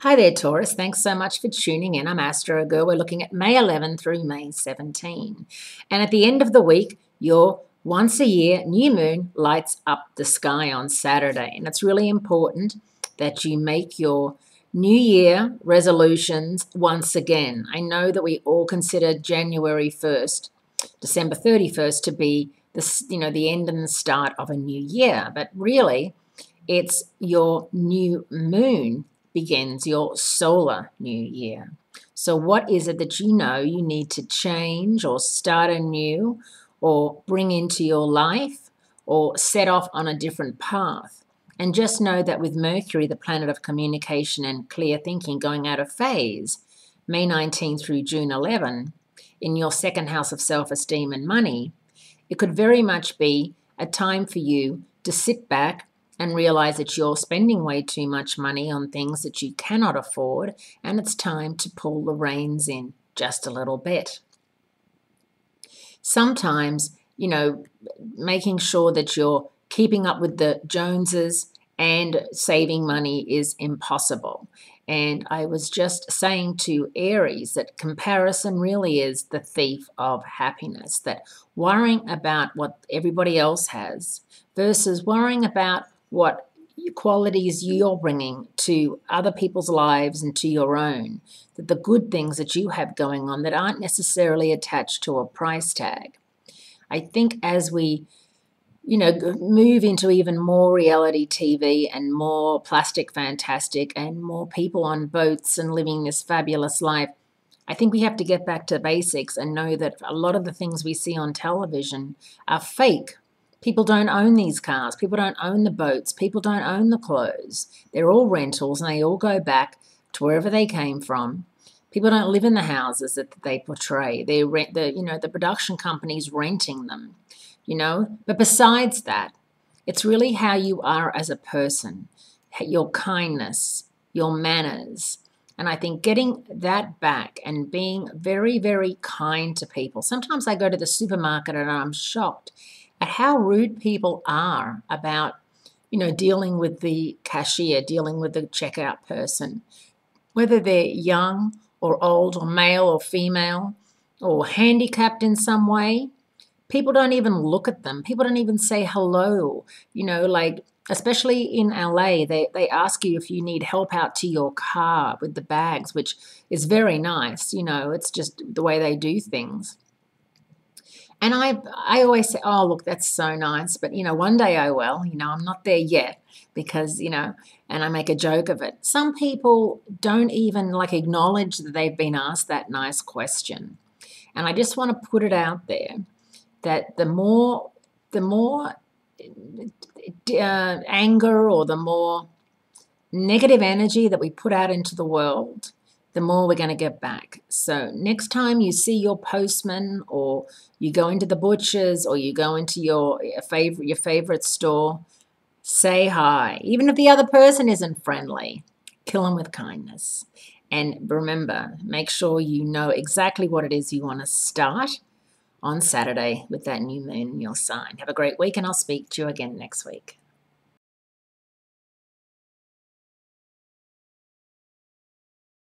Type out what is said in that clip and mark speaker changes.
Speaker 1: Hi there, Taurus. Thanks so much for tuning in. I'm Astrogirl. We're looking at May 11 through May 17. And at the end of the week, your once a year new moon lights up the sky on Saturday. And it's really important that you make your New Year resolutions once again. I know that we all consider January 1st, December 31st to be the end and the start of a new year. But really, it's your new moon begins your solar new year. So what is it that you know you need to change or start anew or bring into your life or set off on a different path? And just know that with Mercury, the planet of communication and clear thinking, going out of phase, May 19 through June 11, in your second house of self-esteem and money, it could very much be a time for you to sit back and realize that you're spending way too much money on things that you cannot afford, and it's time to pull the reins in just a little bit. Sometimes, making sure that you're keeping up with the Joneses and saving money is impossible. And I was just saying to Aries that comparison really is the thief of happiness, that worrying about what everybody else has versus worrying about what qualities you're bringing to other people's lives and to your own, that the good things that you have going on that aren't necessarily attached to a price tag. I think as we move into even more reality TV and more plastic fantastic and more people on boats and living this fabulous life, I think we have to get back to basics and know that a lot of the things we see on television are fake. People don't own these cars. People don't own the boats. People don't own the clothes. They're all rentals, and they all go back to wherever they came from. People don't live in the houses that they portray. They rent the production company's renting them, But besides that, it's really how you are as a person, your kindness, your manners. And I think getting that back and being very, very kind to people. Sometimes I go to the supermarket and I'm shocked at how rude people are about, dealing with the cashier, dealing with the checkout person, whether they're young or old or male or female or handicapped in some way. People don't even look at them. People don't even say hello, especially in LA, they ask you if you need help out to your car with the bags, which is very nice. It's just the way they do things. And I always say, oh, look, that's so nice. But, one day I will. I'm not there yet because, and I make a joke of it. Some people don't even acknowledge that they've been asked that nice question. And I just want to put it out there that the more anger or the more negative energy that we put out into the world, the more we're going to get back. So next time you see your postman or you go into the butcher's or you go into your favorite store, say hi. Even if the other person isn't friendly, kill them with kindness. And remember, make sure you know exactly what it is you want to start on Saturday with that new moon in your sign. Have a great week, and I'll speak to you again next week.